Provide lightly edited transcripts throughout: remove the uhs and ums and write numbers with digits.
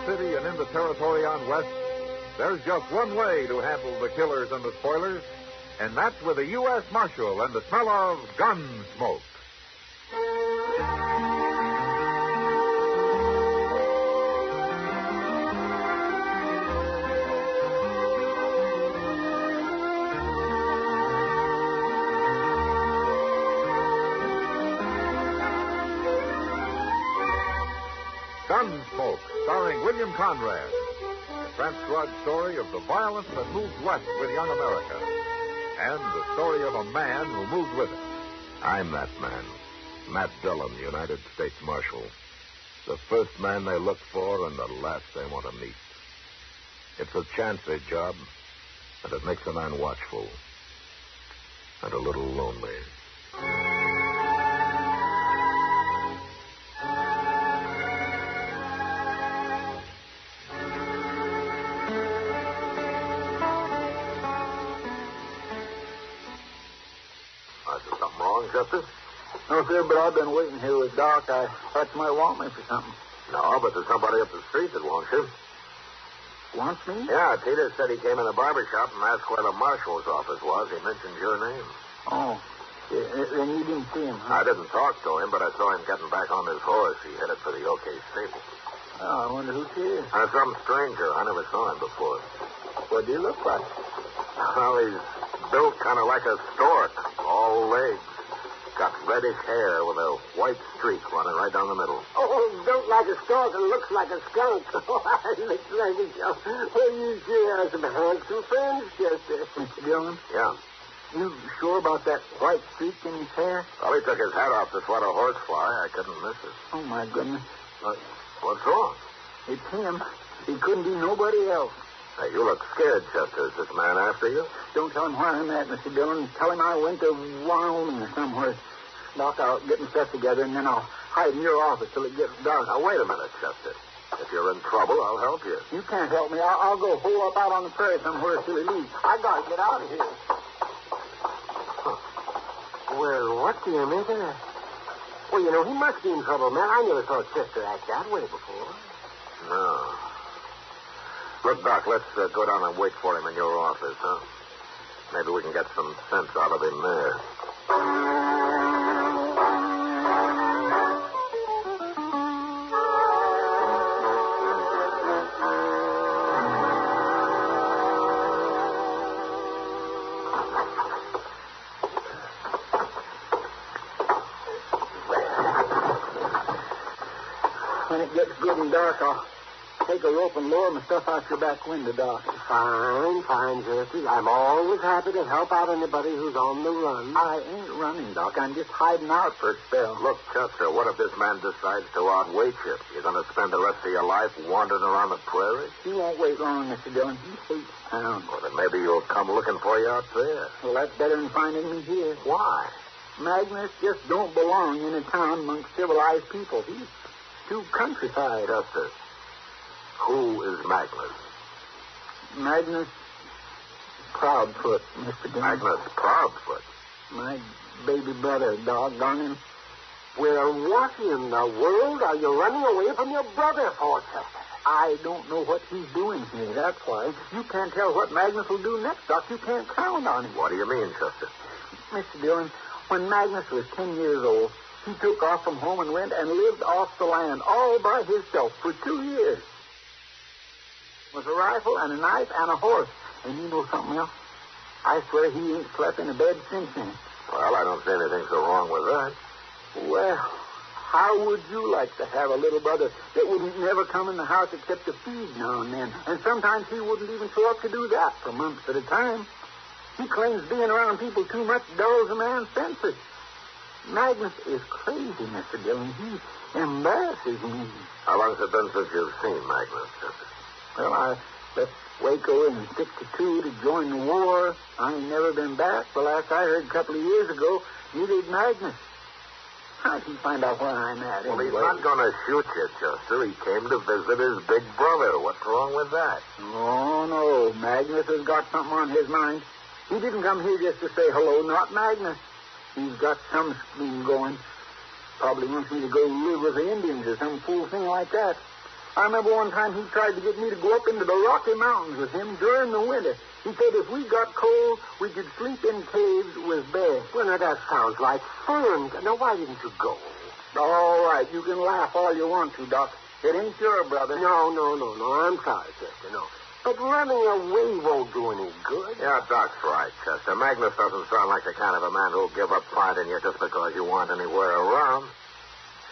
city and in the territory on West, there's just one way to handle the killers and the spoilers, and that's with a U.S. Marshal and the smell of Gunsmoke. Gunsmoke, starring William Conrad. The transcribed story of the violence that moved west with young America. And the story of a man who moved with it. I'm that man. Matt Dillon, United States Marshal. The first man they look for and the last they want to meet. It's a chancy job, and it makes a man watchful. And a little lonely. Justice? No, sir, but I've been waiting here with Doc. I thought you might want me for something. No, but there's somebody up the street that wants you. Wants me? Yeah, Peter said he came in the barber shop and asked where the marshal's office was. He mentioned your name. Oh. Then you didn't see him, huh? I didn't talk to him, but I saw him getting back on his horse. He headed for the OK stable. Oh, I wonder who she is. Some stranger. I never saw him before. What do you look like? Well, he's built kind of like a stork. All legs. Got reddish hair with a white streak running right down the middle. Oh, built like a stork and looks like a skunk. Looks like a skunk. Well, you sure have some handsome friends, Chester. Mr. Dillon? Yeah. You sure about that white streak in his hair? Well, he took his hat off to swat a horsefly. I couldn't miss it. Oh, my goodness. What's wrong? It's him. He couldn't be nobody else. Hey, you look scared, Chester. Is this man after you? Don't tell him where I'm at, Mr. Dillon. Tell him I went to Wyoming or somewhere. Doc, I'll get my stuff together, and then I'll hide in your office till it gets dark. Now, wait a minute, Chester. If you're in trouble, I'll help you. You can't help me. I'll go hole up out on the prairie somewhere till he leaves. I gotta get out of here. Huh. Well, what do you make of that? Well, you know, he must be in trouble, man. I never saw Chester act that way before. No. Look, Doc, let's go down and wait for him in your office, huh? Maybe we can get some sense out of him there. When it gets good and dark, I'll take a rope and lower my stuff out your back window, Doc. Fine, Chester. I'm always happy to help out anybody who's on the run. I ain't running, Doc. I'm just hiding out for a spell. Look, Chester, what if this man decides to outwait you? You're going to spend the rest of your life wandering around the prairie? He won't wait long, Mr. Dillon. He hates town. Well, then maybe you'll come looking for you out there. Well, that's better than finding me here. Why? Magnus just don't belong in a town amongst civilized people. He's too countryside. Chester, who is Magnus? Magnus Proudfoot, Mr. Dillon. Magnus Proudfoot? My baby brother, doggone him. Well, what in the world are you running away from your brother for, Chester? I don't know what he's doing here, that's why. You can't tell what Magnus will do next, Doc. You can't count on him. What do you mean, Chester? Mr. Dillon, when Magnus was 10 years old, he took off from home and went and lived off the land all by himself for 2 years. With a rifle and a knife and a horse. And you know something else? I swear he ain't slept in a bed since then. Well, I don't see anything so wrong with that. Well, how would you like to have a little brother that wouldn't never come in the house except to feed now and then? And sometimes he wouldn't even show up to do that for months at a time. He claims being around people too much dulls a man's senses. Magnus is crazy, Mr. Dillon. He embarrasses me. How long has it been since you've seen Magnus, Chester? Well, I left Waco in 62 to join the war. I ain't never been back. The last I heard a couple of years ago, neither did Magnus. How'd he find out where I'm at, Well, anyway? he's not going to shoot you, Chester. He came to visit his big brother. What's wrong with that? Oh, no. Magnus has got something on his mind. He didn't come here just to say hello, not Magnus. He's got some scheme going. Probably wants me to go live with the Indians or some fool thing like that. I remember one time he tried to get me to go up into the Rocky Mountains with him during the winter. He said if we got cold, we could sleep in caves with bears. Well, now, that sounds like fun. Now, why didn't you go? All right, you can laugh all you want to, Doc. It ain't your brother. No. I'm sorry, Chester, no. But running away won't do any good. Yeah, Doc's right, Chester. Magnus doesn't sound like the kind of a man who'll give up finding you just because you aren't anywhere around.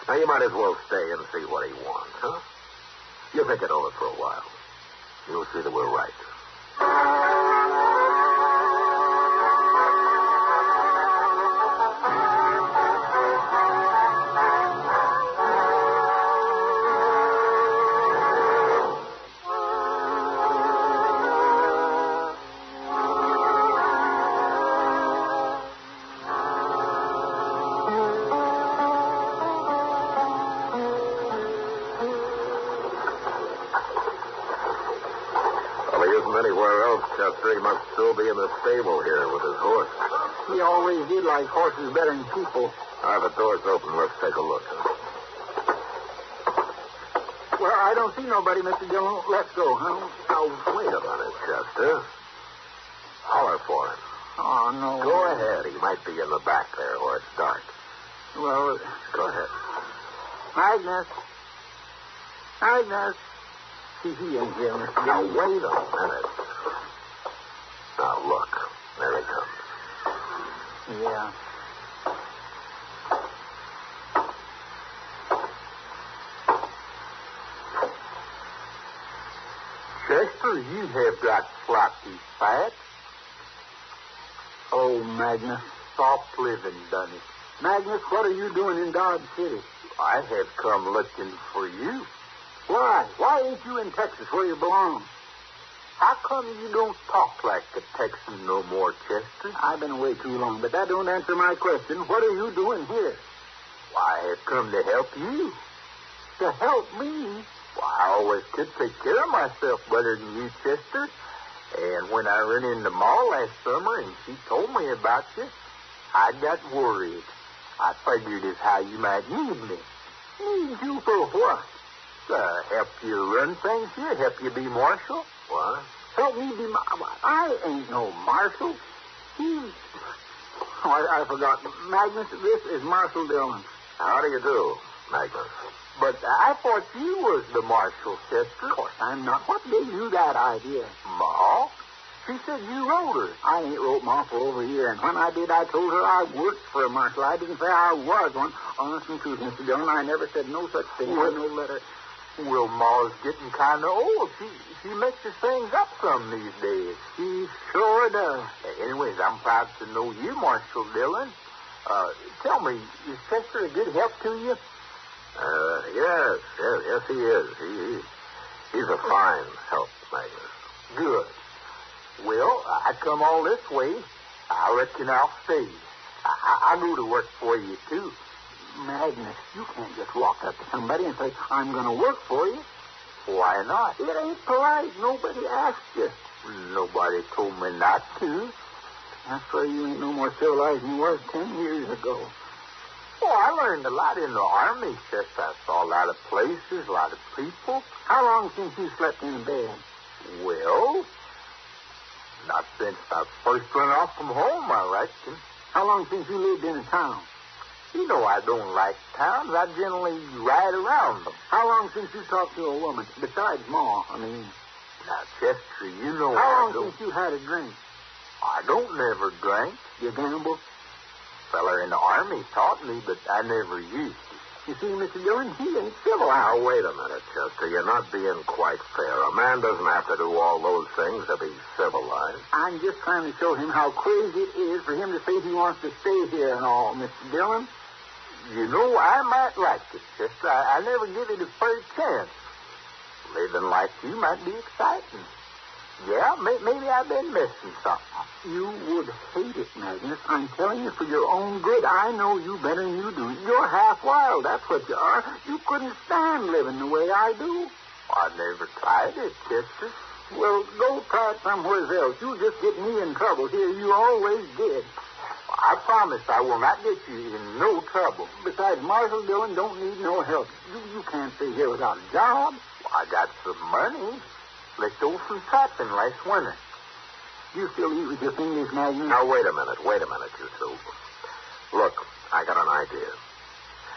Now, you might as well stay and see what he wants, huh? You think it over for a while. You'll see that we're right. Chester, he must still be in the stable here with his horse. He always did like horses better than people. All right, the door's open. Let's take a look. Huh? Well, I don't see nobody, Mr. Dillon. Let's go, huh? Now, wait a minute, Chester. Holler for him. Oh, no. Go ahead. He might be in the back there where it's dark. Well, go ahead. Magnus. See, he ain't here, Mr. Now, Dillon. wait a minute. Now, look. There he comes. Yeah. Chester, you have got sloppy fat. Oh, Magnus. Soft living done it. Magnus, what are you doing in Dodge City? I have come looking for you. Why? Why ain't you in Texas where you belong? How come you don't talk like a Texan no more, Chester? I've been away too long, but that don't answer my question. What are you doing here? Why, I have come to help you. To help me? Well, I always could take care of myself better than you, Chester. And when I ran into Ma last summer and she told me about you, I got worried. I figured as how you might need me. Need you for what? Help you run things here, help you be marshal. What? Help me be I ain't no marshal. I forgot. Magnus, this is Marshal Dillon. How do you do, Magnus? But I thought you was the marshal, Chester. Of course I'm not. What gave you that idea? Ma? She said you wrote her. I ain't wrote Ma for over a year, and when I did, I told her I worked for a marshal. I didn't say I was one. Honest and truth, Mr. Dillon, I never said no such thing in no letter. Well, Ma's getting kind of old. She mixes things up some these days. She sure does. Anyways, I'm proud to know you, Marshal Dillon. Tell me, is Chester a good help to you? Yes, he is. He's a fine help, Magnus. Good. Well, I come all this way. I reckon I'll stay. I go to work for you, too. Magnus, you can't just walk up to somebody and say, I'm going to work for you. Why not? It ain't polite. Nobody asked you. Nobody told me not to. That's why you ain't no more civilized than you was 10 years ago. Oh, I learned a lot in the Army, Chester. I saw a lot of places, a lot of people. How long since you slept in bed? Well, not since I first went off from home, I reckon. How long since you lived in a town? You know I don't like towns. I generally ride around them. How long since you talked to a woman? Besides Ma, I mean. Now, Chester, you know How long since you had a drink? I don't never drink. You gamble? Feller in the Army taught me, but I never used it. You see, Mr. Dillon, he ain't civilized. Now, wait a minute, Chester. You're not being quite fair. A man doesn't have to do all those things to be civilized. I'm just trying to show him how crazy it is for him to say he wants to stay here and all, Mr. Dillon. You know, I might like it, Chester. I never give it a fair chance. Living like you might be exciting. Yeah, maybe I've been missing something. You would hate it, Magnus. I'm telling you for your own good. I know you better than you do. You're half wild, that's what you are. You couldn't stand living the way I do. I never tried it, Chester. Well, go try it somewhere else. You just get me in trouble here. You always did. I promise I will not get you in no trouble. Besides, Marshal Dillon don't need no help. You can't stay here without a job. I got some money left over from trapping last winter. You still eat with your fingers, Magnus? Now, wait a minute, you two. Look, I got an idea.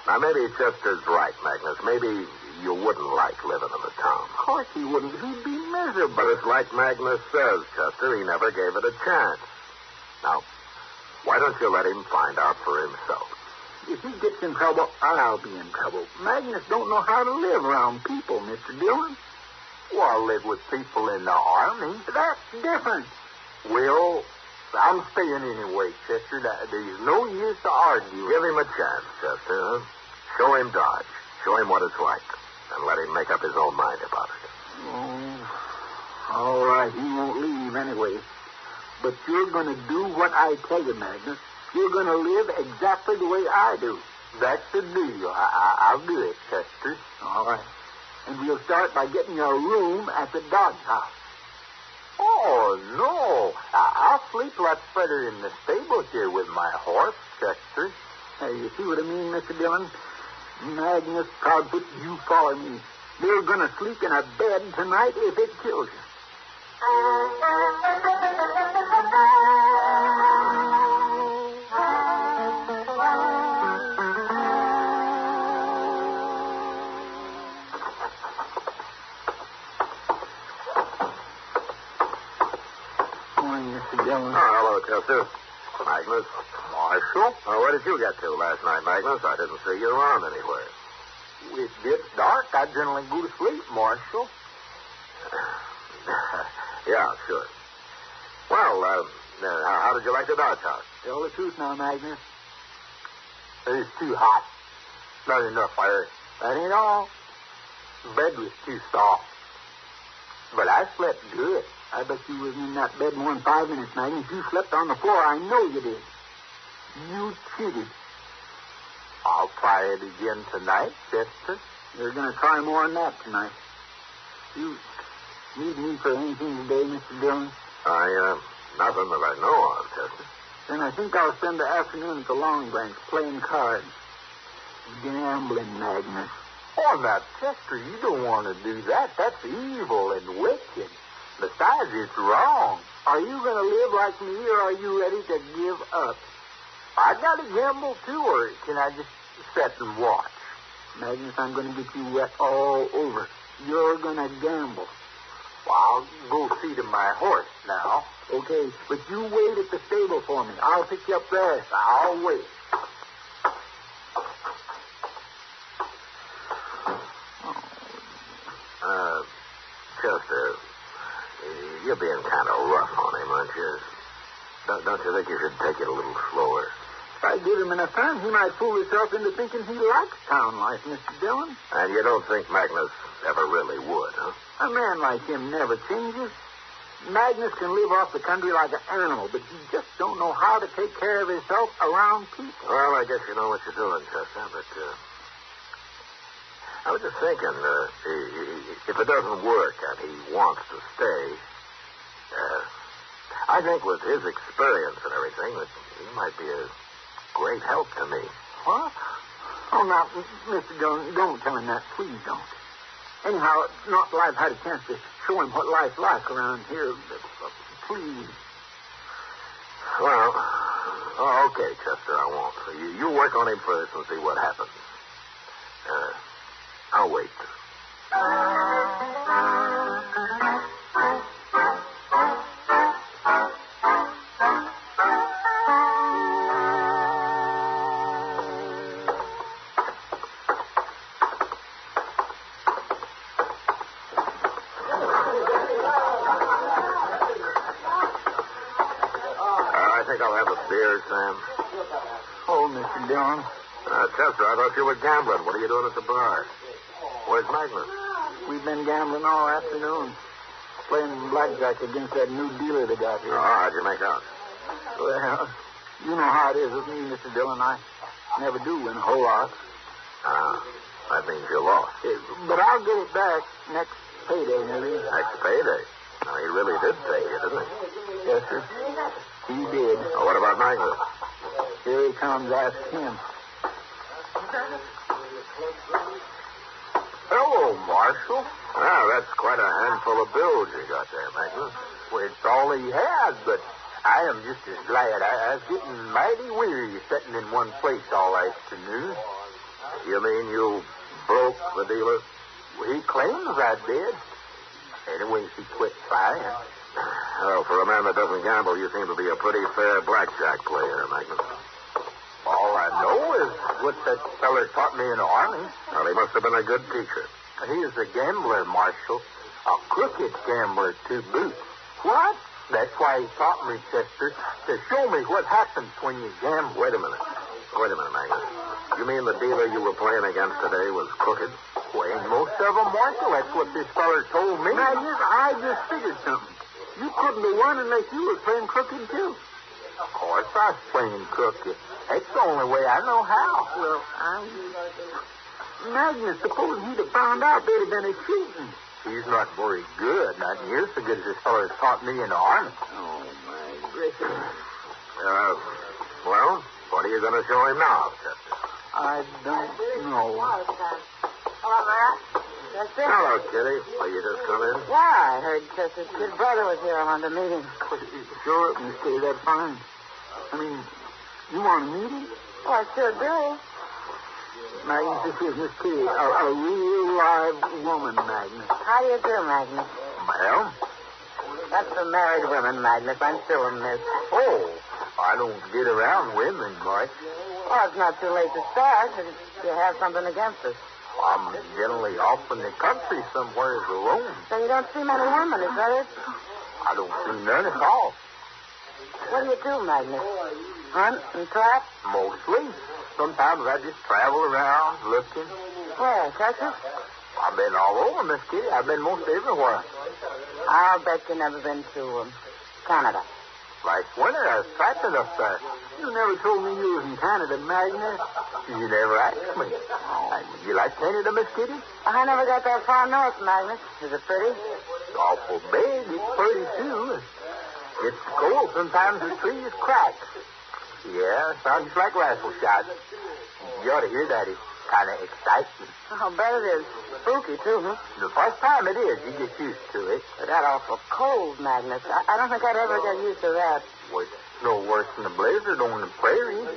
Now, maybe Chester's right, Magnus. Maybe you wouldn't like living in the town. Of course he wouldn't. He'd be miserable. But it's like Magnus says, Chester. He never gave it a chance. Now, why don't you let him find out for himself? If he gets in trouble, I'll be in trouble. Magnus don't know how to live around people, Mr. Dillon. Well, I live with people in the army. That's different. Well, I'm staying anyway, Chester. There's no use to argue. Give him a chance, Chester. Huh? Show him Dodge. Show him what it's like. And let him make up his own mind about it. Oh, all right. He won't leave anyway. But you're going to do what I tell you, Magnus. You're going to live exactly the way I do. That's the deal. I'll do it, Chester. All right. And we'll start by getting you a room at the Dodge house. Oh, no. I'll sleep lots better in the stable here with my horse, Chester. Hey, you see what I mean, Mr. Dillon? Magnus, Proudfoot, you follow me. You're going to sleep in a bed tonight if it kills you. Oh, hello, Chester. Magnus. Marshal? Oh, where did you get to last night, Magnus? I didn't see you around anywhere. It gets dark. I generally go to sleep, Marshal. Yeah, sure. Well, how did you like the Dodge house? Tell the truth now, Magnus. It's too hot. Not enough air. That ain't all. The bed was too soft. But I slept good. I bet you wasn't in that bed more than 5 minutes, Magnus. You slept on the floor. I know you did. You cheated. I'll try it again tonight, Chester. You're going to try more than that tonight. You need me for anything today, Mr. Dillon? Nothing that I know of, Chester. Then I think I'll spend the afternoon at the Long Branch playing cards. Gambling, Magnus. Oh, now, Chester, you don't want to do that. That's evil and wicked. Besides, it's wrong. Are you going to live like me, or are you ready to give up? I got to gamble, too, or can I just sit and watch? Magnus, I'm going to get you wet all over. You're going to gamble. Well, I'll go see to my horse now. Okay, but you wait at the stable for me. I'll pick you up there. I'll wait. Chester, you're being kind of rough on him, aren't you? Don't you think you should take it a little slower? If I give him enough time, he might fool himself into thinking he likes town life, Mr. Dillon. And you don't think Magnus ever really would, huh? A man like him never changes. Magnus can live off the country like an animal, but he just don't know how to take care of himself around people. Well, I guess you know what you're doing, Chester, but I was just thinking, if it doesn't work and he wants to stay, I think with his experience and everything, that he might be a great help to me. What? Oh, now, Mr. Dillon, don't tell him that. Please don't. Anyhow, not till I've had a chance to show him what life's like around here. Please. Well, okay, Chester, I won't. You work on him first and see what happens. I'll wait. I think I'll have a beer, Sam. Oh, Mr. Dillon. Chester, I thought you were gambling. What are you doing at the bar? Where's Magnus? We've been gambling all afternoon. Playing blackjack against that new dealer they got here. Oh, how'd you make out? Well, you know how it is with me, Mr. Dillon. I never do win a whole lot. That means you lost. But I'll get it back next payday, maybe. Next payday? Now, he really did take you, didn't he? Yes, sir. He did. Oh, what about Magnus? Here he comes. Ask him. Hello, Hello, Marshal. Well, that's quite a handful of bills you got there, Magnus. Well, it's all he had, but I am just as glad. I was getting mighty weary sitting in one place all afternoon. You mean you broke the dealer? Well, he claims I did. Anyway, he quit fine. Well, for a man that doesn't gamble, you seem to be a pretty fair blackjack player, Magnus. All I know is what that feller taught me in the Army. Well, he must have been a good teacher. He is a gambler, Marshal. A crooked gambler, to boot. What? That's why he taught me, Chester, to show me what happens when you gamble. Wait a minute, Magnus. You mean the dealer you were playing against today was crooked? Well, ain't most of them, Marshal. That's what this feller told me. Magnus, I just figured something. You couldn't have won unless you was playing crooked, too. Of course I was playing crooked. That's the only way I know how. Well, Magnus, suppose he'd have found out there'd have been a shooting. He's not very good. Not near so good as this feller taught me in the Army. Oh, my gracious. Well, what are you going to show him now, Chester? I don't know. Hello, Matt. Chester? Hello, Kitty. Will you just come in? Yeah, I heard Chester's kid brother was here on the meeting. Sure, Miss Kitty, that's fine. I mean, you want to meet him? Oh, I sure do. Magnus, this is Miss Kitty, a real live woman, Magnus. How do you do, Magnus? Well? That's for married women, Magnus. I'm still a miss. Oh, I don't get around women much. Oh, it's not too late to start if you have something against us. I'm generally off in the country somewhere alone. So you don't see many women, is that it? I don't see none at all. What do you do, Magnus? Hunt and trap? Mostly. Sometimes I just travel around looking. Where, Texas? I've been all over, Miss Kitty. I've been most everywhere. I'll bet you've never been to Canada. Last winter, I was trapping up there. You never told me you was in Canada, Magnus. You never asked me. You like Canada, Miss Kitty? I never got that far north, Magnus. Is it pretty? Awful big. It's pretty, too. It's cold. Sometimes the trees crack. Yeah, sounds like rifle shots. You ought to hear that. It's kind of exciting. I'll bet it is. Spooky, too, huh? The first time it is, you get used to it. But that awful cold, Magnus. I don't think I'd ever get used to that. Well, it's no worse than a blizzard on the prairie.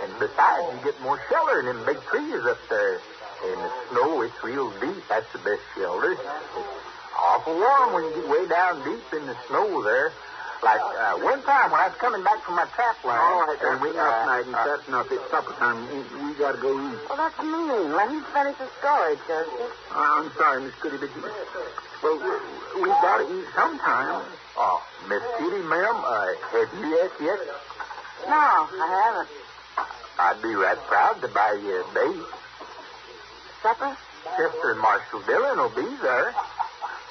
And besides, you get more shelter in them big trees up there. And the snow, it's real deep. That's the best shelter. It's awful warm when you get way down deep in the snow there. Like one time when I was coming back from my trap line. All right, that's enough, Magnus. That's enough. It's supper time. We got to go eat. Well, that's mean. Let him finish his story, Chester. I'm sorry, Miss Kitty, but we've got to eat sometime. Oh, Miss Kitty, ma'am, have you ate yet? No, I haven't. I'd be right proud to buy you a date. Supper? Chester and Marshal Dillon will be there.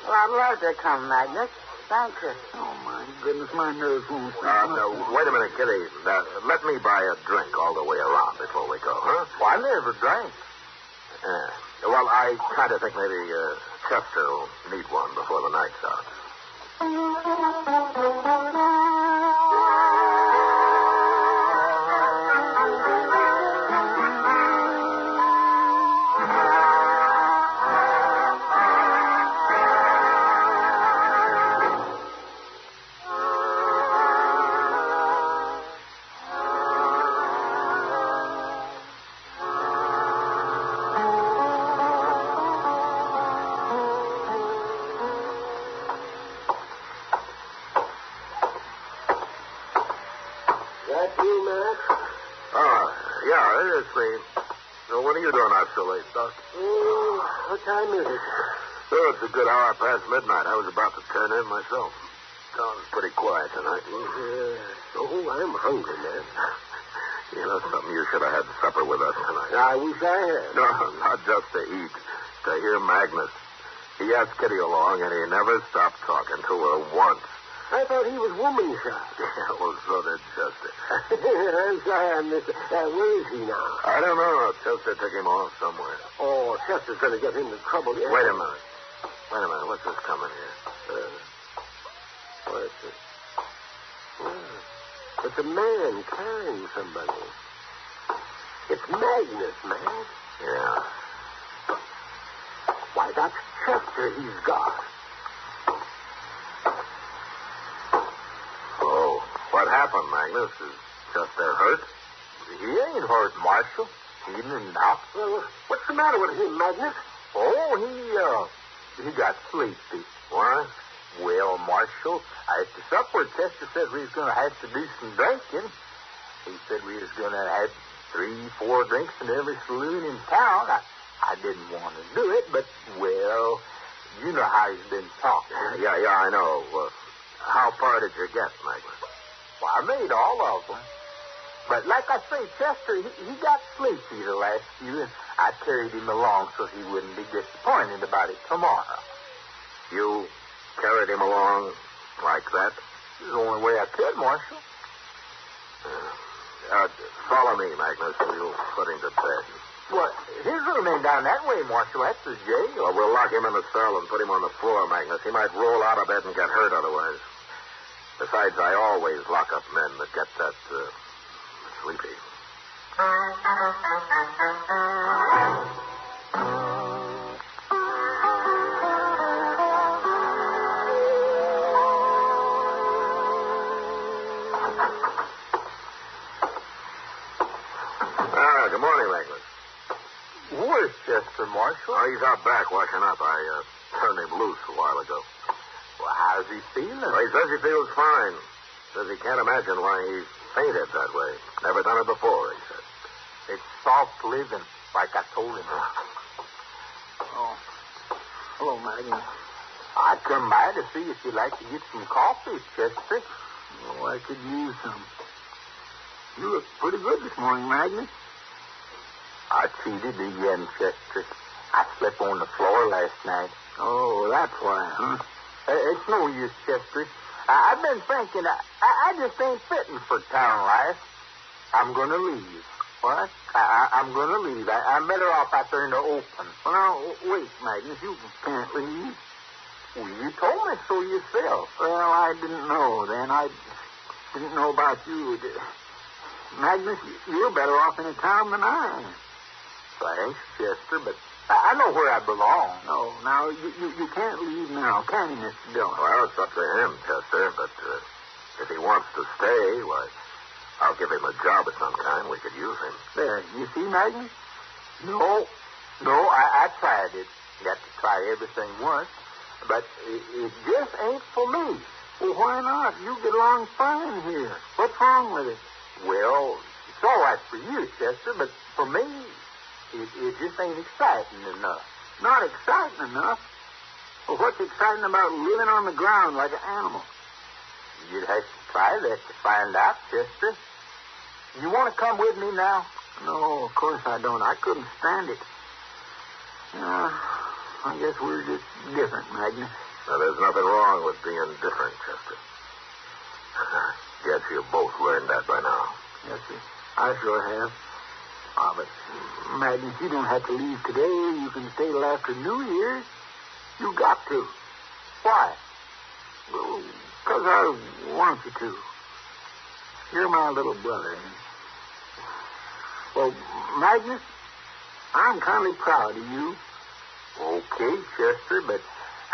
Well, I'd love to come, Magnus. Thank you. Oh, my goodness, my nerves won't stop. No, wait a minute, Kitty. Let me buy a drink all the way around before we go, huh? Well, I never drank. Yeah. Well, I kind of think maybe Chester will need one before the night's out. What are you doing out so late, Doc? What time is it? Oh, it's a good hour past midnight. I was about to turn in myself. Town's pretty quiet tonight. I'm hungry, man. You know something? You should have had supper with us tonight. I wish I had. No, not just to eat. To hear Magnus. He asked Kitty along, and he never stopped talking to her once. I thought he was woman shy. Yeah, well, so did Chester. I'm sorry, Mister. Where is he now? I don't know. Chester took him off somewhere. Oh, Chester's going to get into trouble. Yeah. Wait a minute. What's this coming here? What is it? It's a man carrying somebody. It's Magnus, man. Yeah. Why, That's Chester he's got. Oh, what happened, Magnus? Is Chester hurt? He ain't hurt, Marshal. He didn't knock. What's the matter with him, Magnus? Oh, he got sleepy. Why? Well, Marshal, after supper, Chester said we was going to have to do some drinking. He said we was going to have 3-4 drinks in every saloon in town. I didn't want to do it, but, well, you know how he's been talking. Yeah, I know. How far did you get, Magnus? Well, I made all of them. But like I say, Chester, he got sleepy the last few, and I carried him along so he wouldn't be disappointed about it tomorrow. You carried him along like that? It's the only way I could, Marshal. Follow me, Magnus. We'll put him to bed. Well, his room ain't down that way, Marshal. That's his jail. Well, we'll lock him in the cell and put him on the floor, Magnus. He might roll out of bed and get hurt otherwise. Besides, I always lock up men that get that sleepy. Good morning, Magnus. Where's Chester, Marshal? Oh, he's out back washing up. I turned him loose a while ago. Well, how's he feeling? Well, he says he feels fine. Says he can't imagine why he fainted that way. Never done it before, he said. It's soft living, like I told him. Oh. Hello, Magnus. I come by to see if you'd like to get some coffee, Chester. Oh, I could use some. You look pretty good this morning, Magnus. I cheated again, Chester. I slept on the floor last night. Oh, that's why, huh? It's no use, Chester. I've been thinking, I just ain't fitting for town life. I'm going to leave. What? I'm going to leave. I'm better off out there in the open. Well, now, wait, Magnus. You can't leave. Well, you told me so yourself. Well, I didn't know then. I didn't know about you. Magnus, you're better off in a town than I am. Thanks, Chester, but I know where I belong. No, now, you can't leave now, can you, Mr. Dillon? Well, it's up to him, Chester, but if he wants to stay, why, I'll give him a job of some kind. We could use him. There, you see, Magnus? No, I tried it. Got to try everything once, but it just ain't for me. Well, why not? You get along fine here. What's wrong with it? Well, it's all right for you, Chester, but for me, it just ain't exciting enough. Not exciting enough? Well, what's exciting about living on the ground like an animal? You'd have to try that to find out, Chester. You want to come with me now? No, of course I don't. I couldn't stand it. I guess we're just different, Magnus. Now, there's nothing wrong with being different, Chester. Guess you both learned that by now. Yes, sir. I sure have. But, Magnus, you don't have to leave today. You can stay till after New Year's. You got to. Why? Well, because I want you to. You're my little brother. Well, Magnus, I'm kind of proud of you. Okay, Chester, but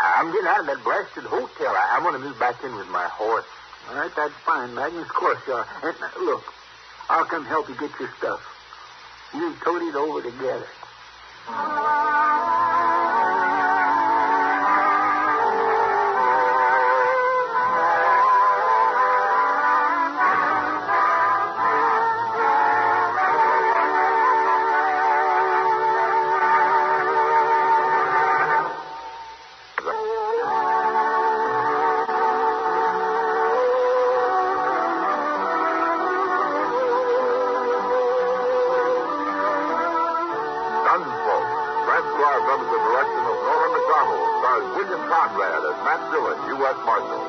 I'm getting out of that blasted hotel. I want to move back in with my horse. All right, that's fine, Magnus. Of course you are. And, look, I'll come help you get your stuff. We'll tote it over together. U.S. Marshal.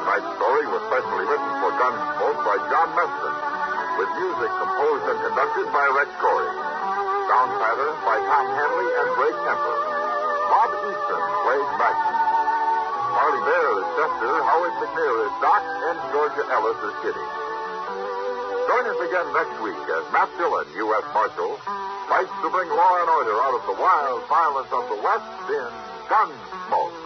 Tonight's story was specially written for Gunsmoke by John Magnus, with music composed and conducted by Rex Corey. Sound pattern by Tom Hanley and Ray Kemper. Bob Easton played Magnus. Marley Bear is Chester, Howard McNear is Doc, and Georgia Ellis is Kitty. Join Join us again next week as Matt Dillon, U.S. Marshal, fights to bring law and order out of the wild violence of the West in Gunsmoke.